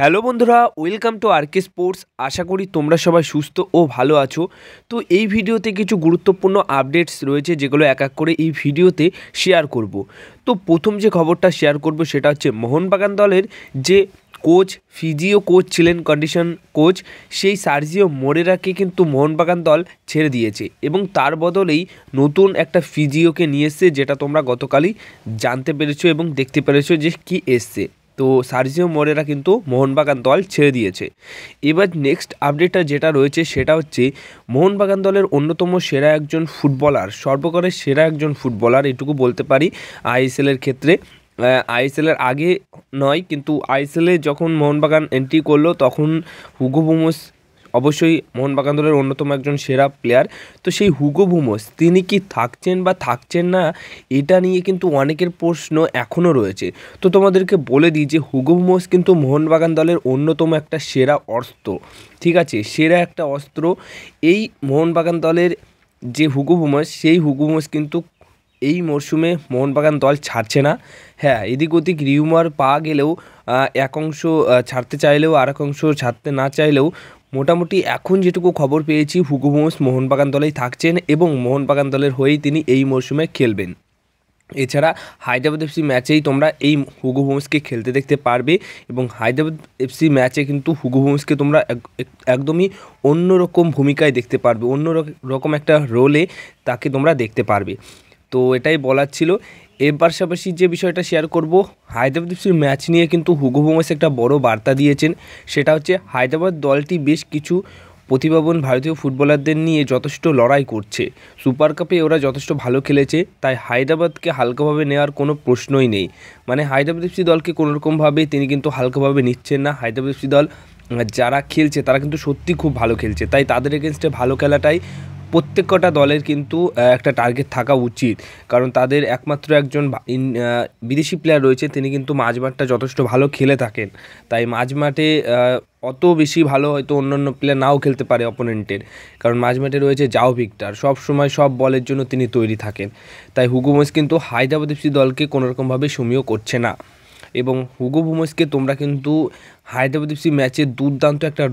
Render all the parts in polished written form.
Hello বন্ধুরা, welcome to আরকে sports. আশা করি তোমরা সবাই সুস্থ ও ভালো আছো। তো এই ভিডিওতে কিছু গুরুত্বপূর্ণ আপডেটস রয়েছে যেগুলো এক এক করে এই ভিডিওতে শেয়ার করব। তো প্রথম যে খবরটা শেয়ার করব সেটা হচ্ছে মোহনবাগান দলের যে কোচ, ফিজিও কোচ ছিলেন, কন্ডিশন কোচ, সেই সার্জিও মোরেরাকে কিন্তু মোহনবাগান দল ছেড়ে দিয়েছে এবং তার বদলেই নতুন একটা ফিজিওকে নিয়ে এসছে, যেটা তোমরা গতকালই জানতে পেরেছো এবং দেখতে পেরেছো যে কি এসছে। তো সার্জিও মোরেরা কিন্তু মোহনবাগান দল ছেড়ে দিয়েছে। এবার নেক্সট আপডেটটা যেটা রয়েছে সেটা হচ্ছে মোহনবাগান দলের অন্যতম সেরা একজন ফুটবলার, সর্বকালের সেরা একজন ফুটবলার এটুকু বলতে পারি আইএসএলের ক্ষেত্রে। আইএসএলের আগে নয়, কিন্তু আইএসএলে যখন মোহনবাগান এন্ট্রি করলো তখন হুগো বুমোস অবশ্যই মোহনবাগান দলের অন্যতম একজন সেরা প্লেয়ার। তো সেই হুগো বুমোস তিনি কি থাকছেন বা থাকছেন না, এটা নিয়ে কিন্তু অনেকের প্রশ্ন এখনও রয়েছে। তো তোমাদেরকে বলে দিই যে হুগো বুমোস কিন্তু মোহনবাগান দলের অন্যতম একটা সেরা অস্ত্র, ঠিক আছে, সেরা একটা অস্ত্র। এই মোহনবাগান দলের যে হুগো বুমোস, সেই হুগো বুমোস কিন্তু এই মরশুমে মোহনবাগান দল ছাড়ছে না। হ্যাঁ, এদিক ওদিক রিউমার পাওয়া গেলেও এক অংশ ছাড়তে চাইলেও আর এক অংশ ছাড়তে না চাইলেও মোটামুটি এখন যেটুকু খবর পেয়েছি হুগো বুমোস মোহনবাগান দলেই থাকছেন এবং মোহনবাগান দলের হয়েই তিনি এই মরশুমে খেলবেন। এছাড়া হায়দ্রাবাদ এফসি ম্যাচেই তোমরা এই হুগো বুমোসকে খেলতে দেখতে পারবে এবং হায়দ্রাবাদ এফসি ম্যাচে কিন্তু হুগো বুমোসকে তোমরা একদমই অন্যরকম ভূমিকায় দেখতে পারবে, অন্য রকম একটা রোলে তাকে তোমরা দেখতে পারবে। তো এটাই বলার ছিল। এর পাশাপাশি যে বিষয়টা শেয়ার করব, হায়দ্রাবাদ এফসির ম্যাচ নিয়ে কিন্তু হুগো বুমোস একটা বড় বার্তা দিয়েছেন। সেটা হচ্ছে হায়দ্রাবাদ দলটি বেশ কিছু প্রতিভাবান ভারতীয় ফুটবলারদের নিয়ে যথেষ্ট লড়াই করছে। সুপার কাপে ওরা যথেষ্ট ভালো খেলেছে, তাই হায়দ্রাবাদকে হালকাভাবে নেওয়ার কোনো প্রশ্নই নেই। মানে হায়দ্রাবাদ এফসি দলকে কোনোরকমভাবে তিনি কিন্তু হালকাভাবে নিচ্ছেন না। হায়দ্রাবাদ এফসি দল যারা খেলছে তারা কিন্তু সত্যি খুব ভালো খেলছে, তাই তাদের এগেনস্টে ভালো খেলাটাই প্রত্যেক কটা দলের কিন্তু একটা টার্গেট থাকা উচিত। কারণ তাদের একমাত্র একজন বিদেশি প্লেয়ার রয়েছে, তিনি কিন্তু মাঝমাঠটা যথেষ্ট ভালো খেলে থাকেন। তাই মাঝমাঠে অত বেশি ভালো হয়তো অন্যান্য প্লেয়ার নাও খেলতে পারে অপোনেন্টের, কারণ মাঝমাঠে রয়েছে জাও ভিক্টর, সব সময় সব বলের জন্য তিনি তৈরি থাকেন। তাই হুগো বুমোস কিন্তু হায়দ্রাবাদ এফসি দলকে কোনোরকমভাবে সমীহ করছে না এবং হুগো বুমোসকে তোমরা কিন্তু হায়দ্রাবাদ এফসি ম্যাচে দুর্দান্ত একটা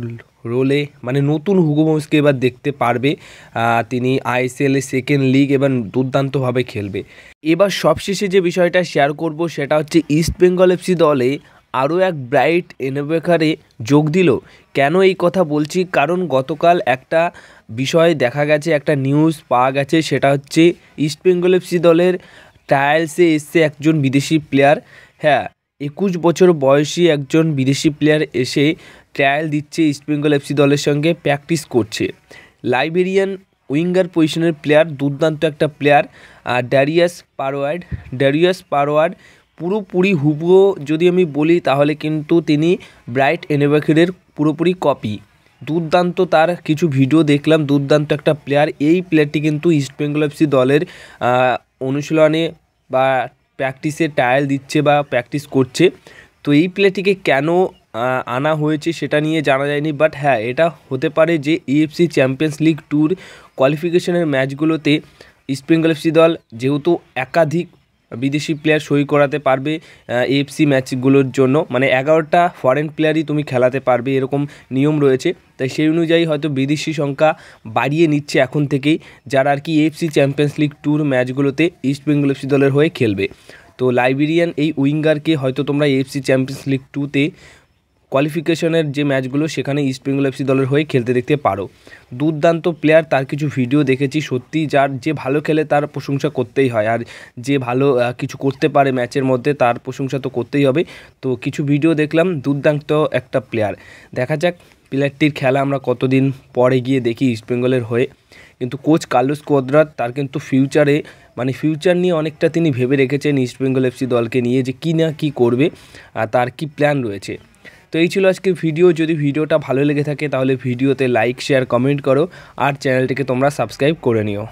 রোলে, মানে নতুন হুগো বুমোসকে এবার দেখতে পারবে। তিনি আইএসএলে সেকেন্ড লিগ এবার দুর্দান্তভাবে খেলবে। এবার সবশেষে যে বিষয়টা শেয়ার করব সেটা হচ্ছে ইস্ট বেঙ্গল এফসি দলে আরও এক ব্রাইট ইনোভেটরে যোগ দিল। কেন এই কথা বলছি, কারণ গতকাল একটা বিষয় দেখা গেছে, একটা নিউজ পাওয়া গেছে, সেটা হচ্ছে ইস্ট বেঙ্গল এফসি দলের ট্রায়ালসে এসছে একজন বিদেশি প্লেয়ার। হ্যাঁ, 21 বছর বয়সী একজন বিদেশি প্লেয়ার এসে ট্রায়াল দিচ্ছে, ইস্টবেঙ্গল এফসি দলের সঙ্গে প্র্যাকটিস করছে। লাইবেরিয়ান উইঙ্গার পজিশনের প্লেয়ার, দুর্দান্ত একটা প্লেয়ার। ড্যারিয়াস পারোয়ার্ড পুরোপুরি হুবহু যদি আমি বলি তাহলে কিন্তু তিনি ব্রাইট ইনোভেটরের পুরোপুরি কপি। দুর্দান্ত, তার কিছু ভিডিও দেখলাম, দুর্দান্ত একটা প্লেয়ার। এই প্লেয়ারটি কিন্তু ইস্টবেঙ্গল এফসি দলের অনুশীলনে বা প্র্যাকটিসে ট্রায়াল দিচ্ছে বা প্র্যাকটিস করছে। তো এই প্লেয়ারটিকে কেন আনা হয়েছে সেটা নিয়ে জানা যায়নি, বাট হ্যাঁ, এটা হতে পারে যে AFC champions league tour কোয়ালিফিকেশনের ম্যাচগুলোতে East Bengal FC দল যেহেতু একাধিক বিদেশি প্লেয়ার সই করাতে পারবে এএফসি ম্যাচগুলোর জন্য, মানে 11টা ফরেন প্লেয়ারই তুমি খেলাতে পারবে, এরকম নিয়ম রয়েছে। তাই সেই অনুযায়ী হয়তো বিদেশি সংখ্যা বাড়িয়ে নিচ্ছে এখন থেকেই, যারা আর কি AFC champions league tour ম্যাচগুলোতে East Bengal FC দলের হয়ে খেলবে। তো লাইবেরিয়ান এই উইঙ্গারকে হয়তো তোমরা এএফসি চ্যাম্পিয়ন্স লিগ 2তে কোয়ালিফিকেশনের যে ম্যাচগুলো সেখানে ইস্টবেঙ্গল এফসি দলের হয়ে খেলতে দেখতে পারো। দুর্দান্ত প্লেয়ার, তার কিছু ভিডিও দেখেছি, সত্যি যে ভালো খেলে তার প্রশংসা করতেই হয়, আর যে ভালো কিছু করতে পারে ম্যাচের মধ্যে তার প্রশংসা তো করতেই হবে। তো কিছু ভিডিও দেখলাম, দুর্দান্ত একটা প্লেয়ার। দেখা যাক প্লেয়ারটির খেলা আমরা কতদিন পরে গিয়ে দেখি ইস্টবেঙ্গলের হয়ে। কিন্তু কোচ কার্লোস কোয়াদ্রাত তার কিন্তু ফিউচার নিয়ে অনেকটা তিনি ভেবে রেখেছেন ইস্টবেঙ্গল এফসি দলকে নিয়ে, যে কী না কী করবে আর তার কী প্ল্যান রয়েছে। তো এই ছিল আজকের ভিডিও। যদি ভিডিওটা ভালো লেগে থাকে তাহলে ভিডিওতে লাইক, শেয়ার, কমেন্ট করো আর চ্যানেলটিকে তোমরা সাবস্ক্রাইব করে নিও।